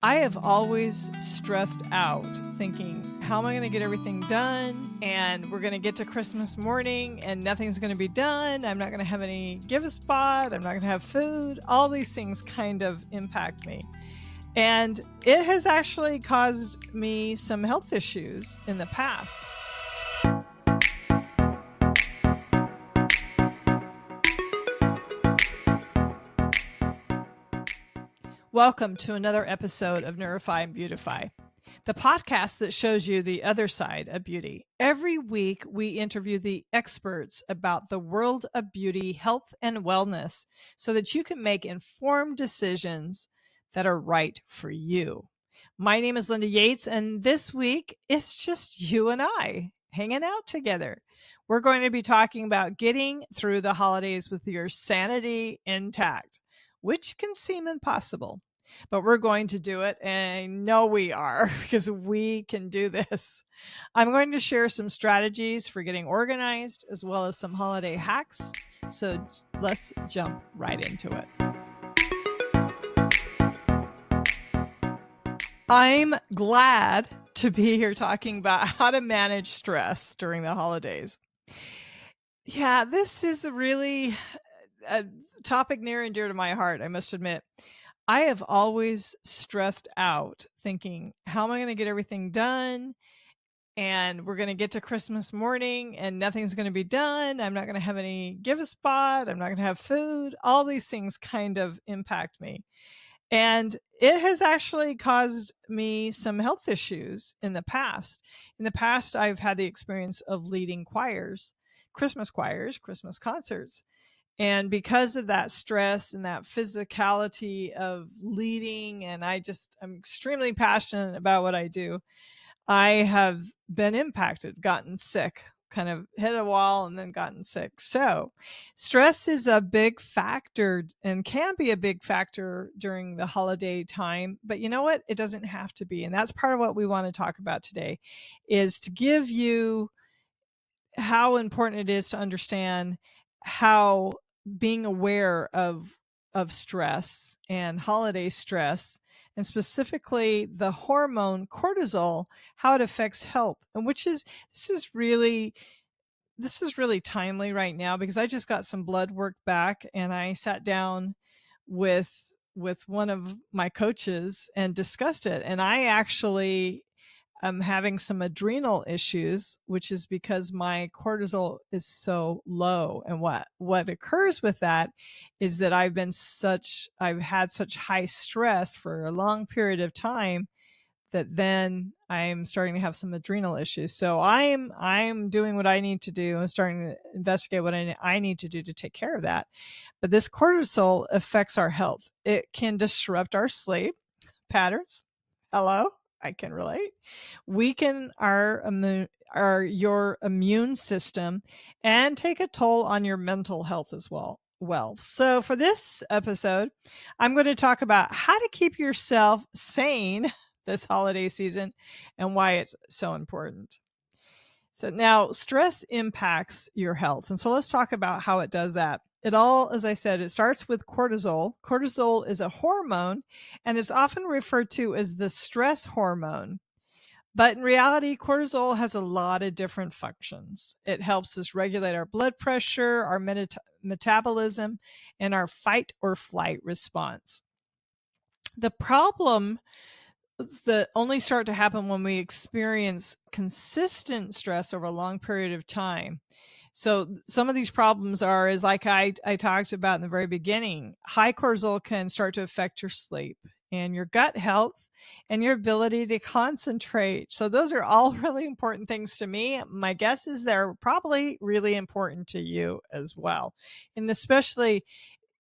I have always stressed out thinking, how am I going to get everything done? And we're going to get to Christmas morning and nothing's going to be done. I'm not going to have any give a spot. I'm not going to have food. All these things kind of impact me. And it has actually caused me some health issues in the past. Welcome to another episode of Nourify and Beautify, the podcast that shows you the other side of beauty. Every week, we interview the experts about the world of beauty, health, and wellness so that you can make informed decisions that are right for you. My name is Linda Yates, and this week, it's just you and I hanging out together. We're going to be talking about getting through the holidays with your sanity intact, which can seem impossible. But we're going to do it, and I know we are because we can do this. I'm going to share some strategies for getting organized as well as some holiday hacks. So let's jump right into it. I'm glad to be here talking about how to manage stress during the holidays. Yeah, this is really a topic near and dear to my heart, I must admit. I have always stressed out thinking, how am I going to get everything done? And we're going to get to Christmas morning and nothing's going to be done. I'm not going to have any give a spot. I'm not going to have food. All these things kind of impact me. And it has actually caused me some health issues in the past. In the past, I've had the experience of leading choirs, Christmas concerts. And because of that stress and that physicality of leading, and I'm extremely passionate about what I do, I have been impacted, gotten sick, kind of hit a wall and then gotten sick. So stress is a big factor and can be a big factor during the holiday time. But you know what? It doesn't have to be. And that's part of what we want to talk about today, is to give you how important it is to understand how being aware of stress and holiday stress, and specifically the hormone cortisol, how it affects health, and this is really timely right now because I just got some blood work back and I sat down with one of my coaches and discussed it, and I actually I'm having some adrenal issues, which is because my cortisol is so low. And what occurs with that is that I've had such high stress for a long period of time that then I'm starting to have some adrenal issues. So I'm doing what I need to do and starting to investigate what I need to do to take care of that. But this cortisol affects our health. It can disrupt our sleep patterns. Hello, I can relate. Weaken your immune system and take a toll on your mental health as well. So for this episode, I'm going to talk about how to keep yourself sane this holiday season and why it's so important. So now stress impacts your health. And so let's talk about how it does that. As I said, it starts with cortisol. Cortisol is a hormone and it's often referred to as the stress hormone. But in reality, cortisol has a lot of different functions. It helps us regulate our blood pressure, our metabolism, and our fight or flight response. The problem that only start to happen when we experience consistent stress over a long period of time. So some of these problems is like I talked about in the very beginning. High cortisol can start to affect your sleep and your gut health and your ability to concentrate. So those are all really important things to me. My guess is they're probably really important to you as well. And especially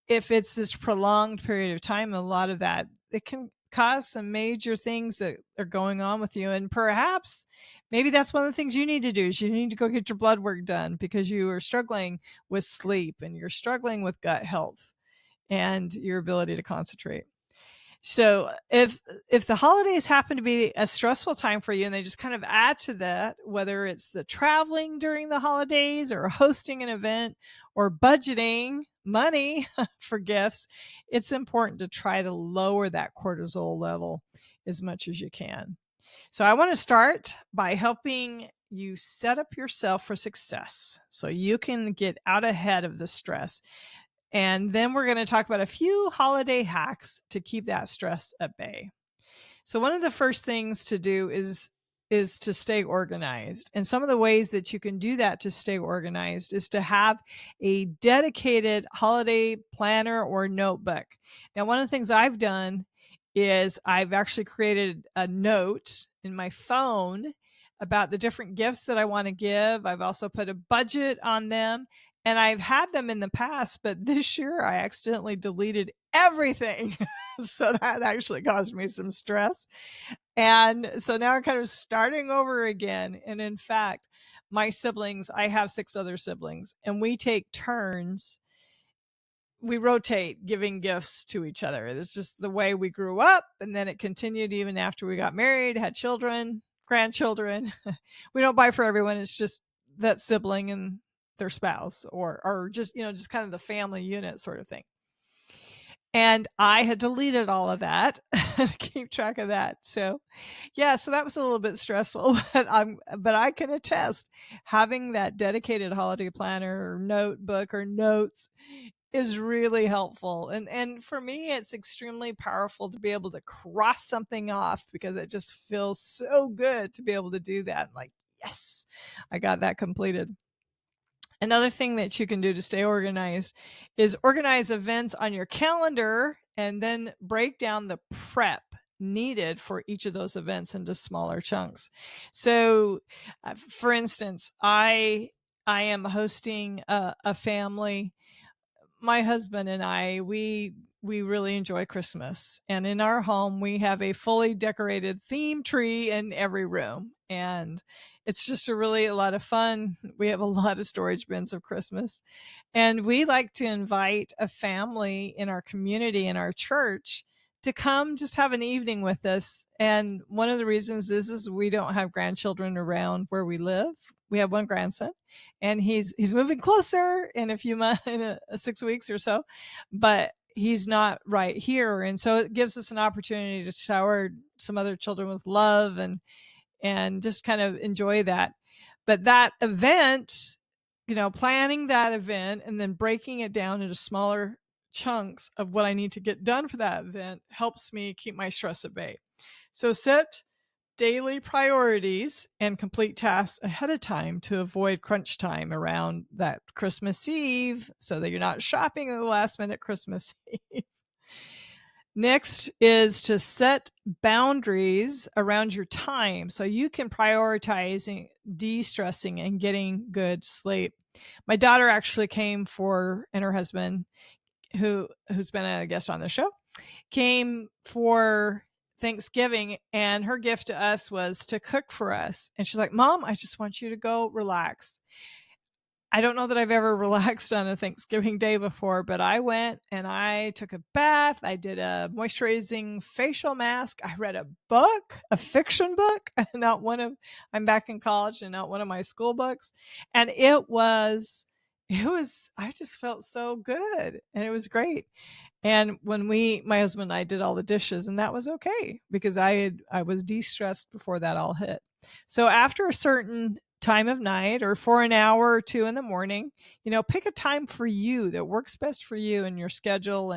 if it's this prolonged period of time, a lot of that, it can cause some major things that are going on with you. And perhaps maybe that's one of the things you need to do is you need to go get your blood work done because you are struggling with sleep and you're struggling with gut health and your ability to concentrate. So if the holidays happen to be a stressful time for you and they just kind of add to that, whether it's the traveling during the holidays or hosting an event or budgeting money for gifts, it's important to try to lower that cortisol level as much as you can. So I want to start by helping you set up yourself for success so you can get out ahead of the stress. And then we're going to talk about a few holiday hacks to keep that stress at bay. So one of the first things to do is to stay organized. And some of the ways that you can do that to stay organized is to have a dedicated holiday planner or notebook. Now, one of the things I've done is I've actually created a note in my phone about the different gifts that I want to give. I've also put a budget on them. And I've had them in the past, but this year I accidentally deleted everything. So that actually caused me some stress. And so now I'm kind of starting over again. And in fact, my siblings, I have 6 other siblings, and we take turns. We rotate giving gifts to each other. It's just the way we grew up. And then it continued even after we got married, had children, grandchildren. We don't buy for everyone. It's just that sibling and their spouse, or just, just kind of the family unit sort of thing. And I had deleted all of that to keep track of that. So yeah, so that was a little bit stressful, but I can attest having that dedicated holiday planner or notebook or notes is really helpful. And for me, it's extremely powerful to be able to cross something off because it just feels so good to be able to do that. Like, yes, I got that completed. Another thing that you can do to stay organized is organize events on your calendar and then break down the prep needed for each of those events into smaller chunks. So, for instance, I am hosting a family. My husband and I, we really enjoy Christmas, and in our home we have a fully decorated theme tree in every room, and it's just a lot of fun. We have a lot of storage bins of Christmas, and we like to invite a family in our community, in our church, to come just have an evening with us. And one of the reasons is we don't have grandchildren around where we live. We have one grandson, and he's moving closer in a few months, in 6 weeks or so, but he's not right here. And so it gives us an opportunity to shower some other children with love and just kind of enjoy that. But that event, planning that event and then breaking it down into smaller chunks of what I need to get done for that event helps me keep my stress at bay. So set daily priorities and complete tasks ahead of time to avoid crunch time around that Christmas Eve so that you're not shopping at the last minute Christmas Eve. Next is to set boundaries around your time so you can prioritize de-stressing and getting good sleep. My daughter actually came and her husband, who's been a guest on the show, came for Thanksgiving, and her gift to us was to cook for us. And she's like, Mom, I just want you to go relax. I don't know that I've ever relaxed on a Thanksgiving day before, but I went and I took a bath. I did a moisturizing facial mask. I read a book, a fiction book, I'm back in college and not one of my school books. And I just felt so good, and it was great. And when my husband and I did all the dishes, and that was okay because I was de-stressed before that all hit. So after a certain time of night or for an hour or two in the morning, pick a time for you that works best for you and your schedule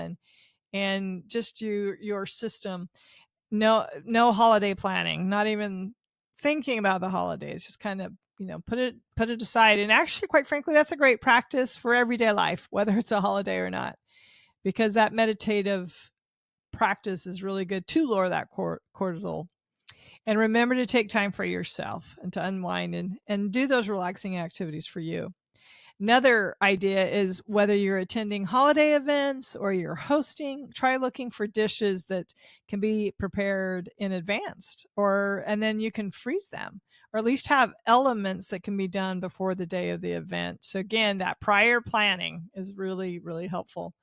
and just your system. No holiday planning, not even thinking about the holidays, just kind of, put it aside. And actually, quite frankly, that's a great practice for everyday life, whether it's a holiday or not, because that meditative practice is really good to lower that cortisol. And remember to take time for yourself and to unwind and do those relaxing activities for you. Another idea is whether you're attending holiday events or you're hosting, try looking for dishes that can be prepared in advance, and then you can freeze them, or at least have elements that can be done before the day of the event. So again, that prior planning is really, really helpful.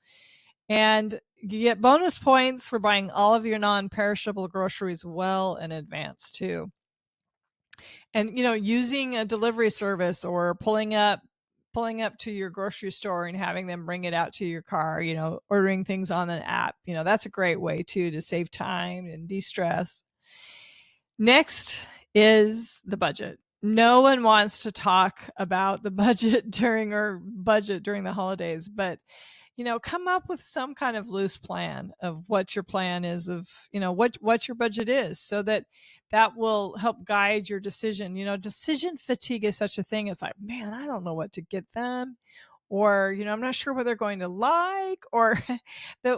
And you get bonus points for buying all of your non-perishable groceries well in advance too. And using a delivery service or pulling up pulling up to your grocery store and having them bring it out to your car, ordering things on an app. That's a great way too to save time and de-stress. Next is the budget. No one wants to talk about the budget during the holidays, but come up with some kind of loose plan of what your plan is, of what your budget is, so that will help guide your decision. Decision fatigue is such a thing. It's like, man, I don't know what to get them, or I'm not sure what they're going to like. Or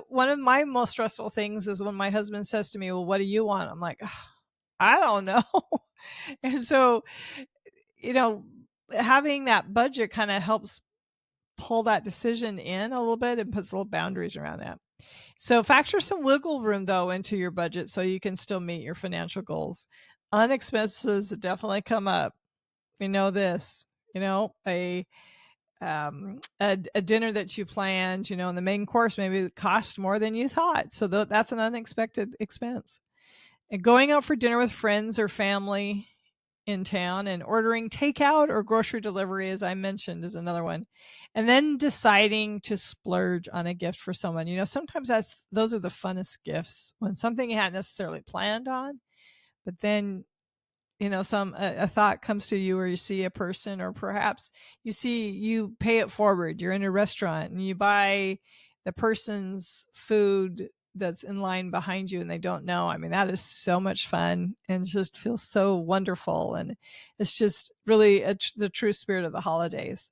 one of my most stressful things is when my husband says to me, well, what do you want? I'm like, I don't know. And so, having that budget kind of helps pull that decision in a little bit and puts little boundaries around that. So factor some wiggle room though into your budget so you can still meet your financial goals. Unexpenses definitely come up. We know this, a dinner that you planned, and the main course maybe cost more than you thought. So that's an unexpected expense. And going out for dinner with friends or family in town and ordering takeout or grocery delivery, as I mentioned, is another one. And then deciding to splurge on a gift for someone. Sometimes those are the funnest gifts, when something you hadn't necessarily planned on, but then a thought comes to you, or you see a person, or perhaps you pay it forward. You're in a restaurant and you buy the person's food that's in line behind you and they don't know. I mean, that is so much fun and just feels so wonderful. And it's just really the true spirit of the holidays.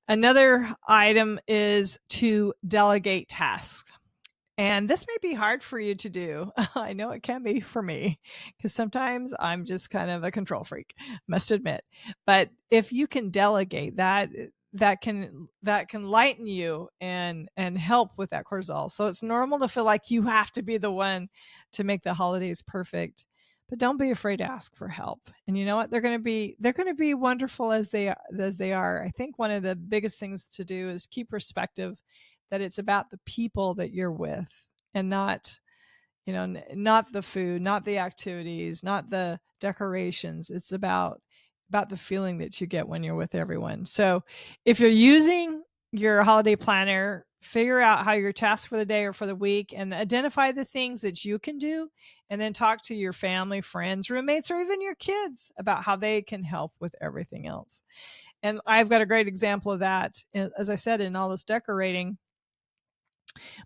Another item is to delegate tasks. And this may be hard for you to do. I know it can be for me, because sometimes I'm just kind of a control freak, must admit. But if you can delegate, that can lighten you and help with that cortisol. So it's normal to feel like you have to be the one to make the holidays perfect. But don't be afraid to ask for help. And you know what? They're going to be wonderful as they are. I think one of the biggest things to do is keep perspective that it's about the people that you're with, and not the food, not the activities, not the decorations. It's about the feeling that you get when you're with everyone. So if you're using your holiday planner, figure out how your tasks for the day or for the week, and identify the things that you can do, and then talk to your family, friends, roommates, or even your kids about how they can help with everything else. And I've got a great example of that. As I said, in all this decorating,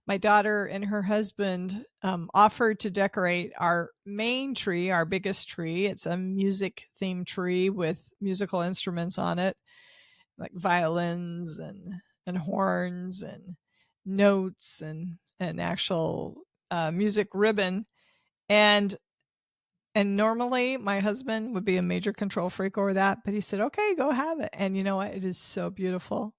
my daughter and her husband offered to decorate our main tree, our biggest tree. It's a music themed tree with musical instruments on it, like violins and horns and notes and actual music ribbon. And normally my husband would be a major control freak over that, but he said, okay, go have it. And you know what? It is so beautiful.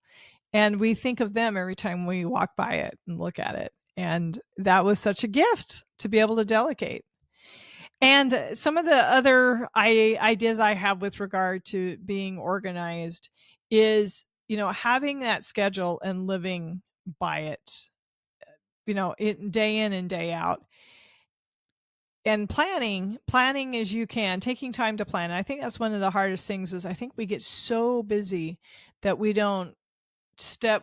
And we think of them every time we walk by it and look at it. And that was such a gift to be able to delegate. And some of the other ideas I have with regard to being organized is, having that schedule and living by it, day in and day out. And planning as you can, taking time to plan. And I think that's one of the hardest things, is I think we get so busy that we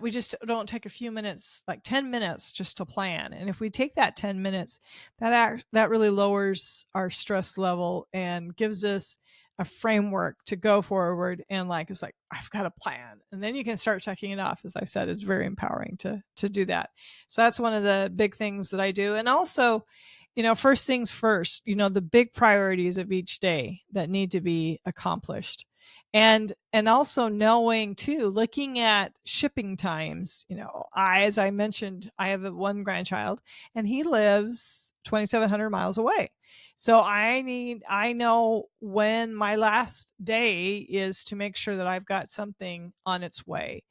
just don't take a few minutes, like 10 minutes, just to plan. And if we take that 10 minutes, that really lowers our stress level and gives us a framework to go forward. And it's like, I've got a plan. And then you can start checking it off. As I said, it's very empowering to do that. So that's one of the big things that I do. And also, first things first, the big priorities of each day that need to be accomplished. And also knowing too, looking at shipping times. As I mentioned, I have one grandchild and he lives 2,700 miles away. So I know when my last day is, to make sure that I've got something on its way,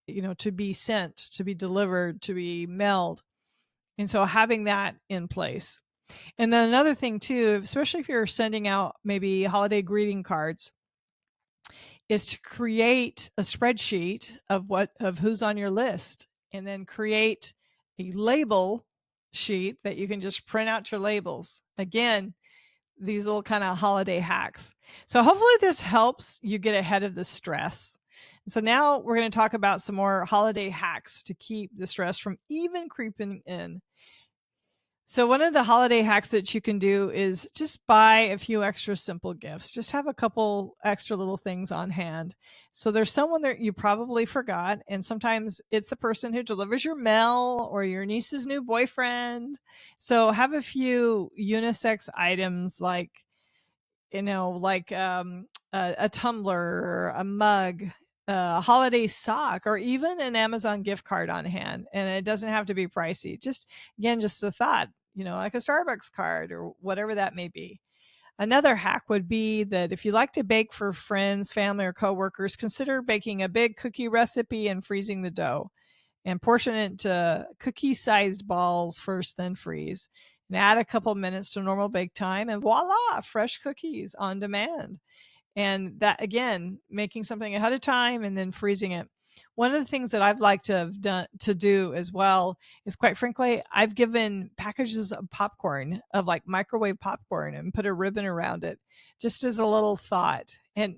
to be sent, to be delivered, to be mailed. And so having that in place. And then another thing too, especially if you're sending out maybe holiday greeting cards, is to create a spreadsheet of who's on your list, and then create a label sheet that you can just print out your labels. Again, these little kind of holiday hacks. So hopefully this helps you get ahead of the stress. So now we're going to talk about some more holiday hacks to keep the stress from even creeping in. So one of the holiday hacks that you can do is just buy a few extra simple gifts. Just have a couple extra little things on hand. So there's someone that you probably forgot, and sometimes it's the person who delivers your mail or your niece's new boyfriend. So have a few unisex items like, a tumbler or a mug, a holiday sock, or even an Amazon gift card on hand. And it doesn't have to be pricey. Just, again, just a thought, like a Starbucks card or whatever that may be. Another hack would be that if you like to bake for friends, family, or coworkers, consider baking a big cookie recipe and freezing the dough, and portion it to cookie-sized balls first, then freeze. And add a couple minutes to normal bake time, and voila, fresh cookies on demand. And that, again, making something ahead of time and then freezing it. One of the things that I've liked to do as well is, quite frankly, I've given packages of popcorn, of like microwave popcorn, and put a ribbon around it just as a little thought. And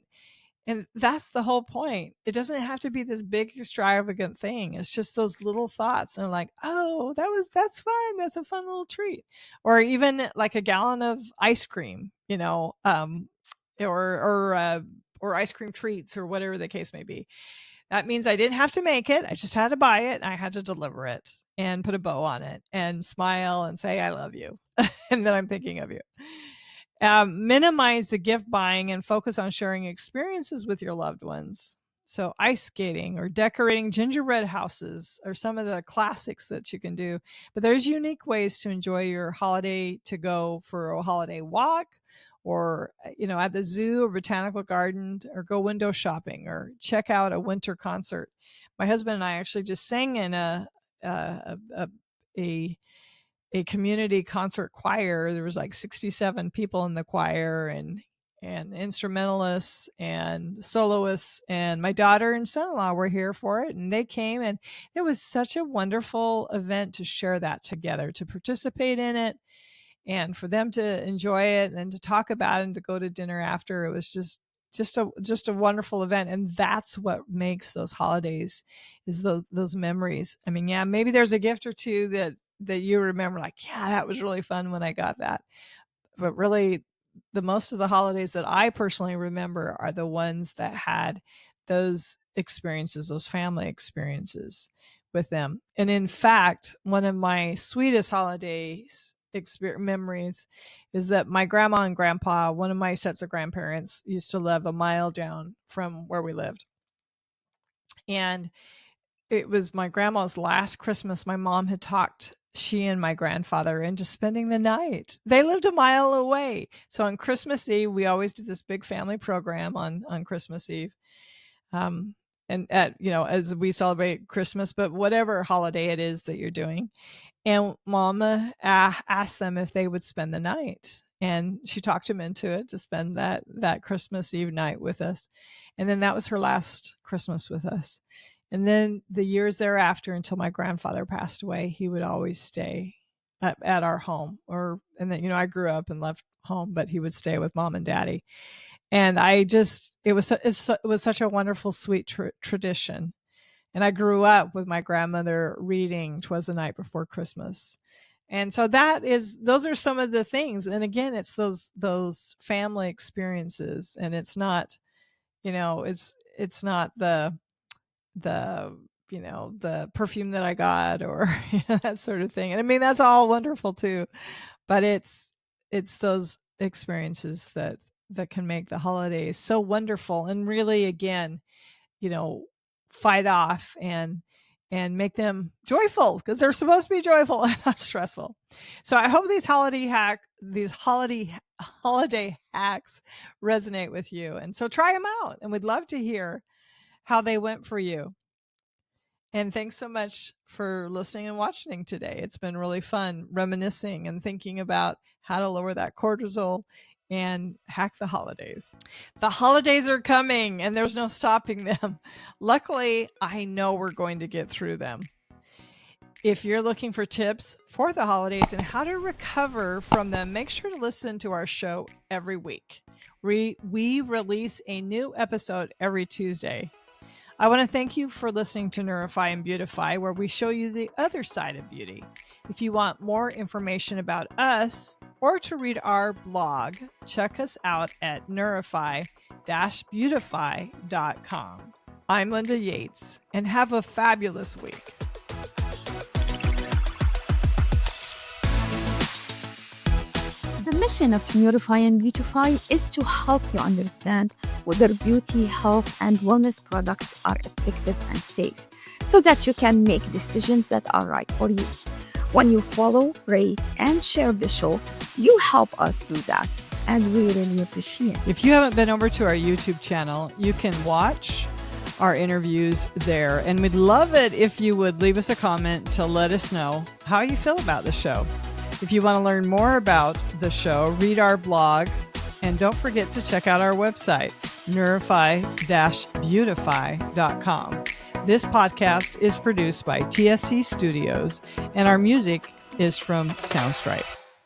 that's the whole point. It doesn't have to be this big extravagant thing. It's just those little thoughts. And like, oh, that's fun. That's a fun little treat. Or even like a gallon of ice cream, or ice cream treats, or whatever the case may be. That means I didn't have to make it. I just had to buy it. And I had to deliver it and put a bow on it and smile and say, I love you. And then I'm thinking of you. Minimize the gift buying and focus on sharing experiences with your loved ones. So ice skating or decorating gingerbread houses are some of the classics that you can do. But there's unique ways to enjoy your holiday, to go for a holiday walk, or at the zoo or botanical garden, or go window shopping, or check out a winter concert. My husband and I actually just sang in a community concert choir. There was like 67 people in the choir, and instrumentalists and soloists, and my daughter and son-in-law were here for it, and they came, and it was such a wonderful event to share that together, to participate in it, and for them to enjoy it, and then to talk about it, and to go to dinner after. It was just a wonderful event. And that's what makes those holidays, is those memories. I mean, yeah, maybe there's a gift or two that you remember, like, yeah, that was really fun when I got that. But really, the most of the holidays that I personally remember are the ones that had those experiences, those family experiences with them. And in fact, one of my sweetest holidays memories is that my grandma and grandpa, one of my sets of grandparents, used to live a mile down from where we lived. And it was my grandma's last Christmas. My mom had talked she and my grandfather into spending the night. They lived a mile away. So on Christmas Eve, we always did this big family program on Christmas Eve. And as we celebrate Christmas, but whatever holiday it is that you're doing. And Mama asked them if they would spend the night. And she talked them into it, to spend that Christmas Eve night with us. And then that was her last Christmas with us. And then the years thereafter, until my grandfather passed away, he would always stay at our home. And then, I grew up and left home, but he would stay with Mom and Daddy. And it was such a wonderful, sweet tradition. And I grew up with my grandmother reading "'Twas the Night Before Christmas." And so those are some of the things. And again, it's those family experiences. And it's not, it's not the perfume that I got, or that sort of thing. And I mean, that's all wonderful too, but it's those experiences that can make the holidays so wonderful, and really, again, fight off and make them joyful, because they're supposed to be joyful and not stressful. So I hope these holiday hacks resonate with you. And so try them out, and we'd love to hear how they went for you. And thanks so much for listening and watching today. It's been really fun reminiscing and thinking about how to lower that cortisol and hack the holidays. The holidays are coming, and there's no stopping them. Luckily, I know we're going to get through them. If you're looking for tips for the holidays and how to recover from them, make sure to listen to our show every week. We release a new episode every Tuesday. I want to thank you for listening to Nourify and Beautify, where we show you the other side of beauty. If you want more information about us or to read our blog, check us out at nourify-beautify.com. I'm Linda Yates, and have a fabulous week. The mission of Nourify and Beautify is to help you understand whether beauty, health, and wellness products are effective and safe, so that you can make decisions that are right for you. When you follow, rate, and share the show, you help us do that, and we really appreciate it. If you haven't been over to our YouTube channel, you can watch our interviews there, and we'd love it if you would leave us a comment to let us know how you feel about the show. If you want to learn more about the show, read our blog, and don't forget to check out our website, nourify-beautify.com. This podcast is produced by TSC Studios, and our music is from Soundstripe.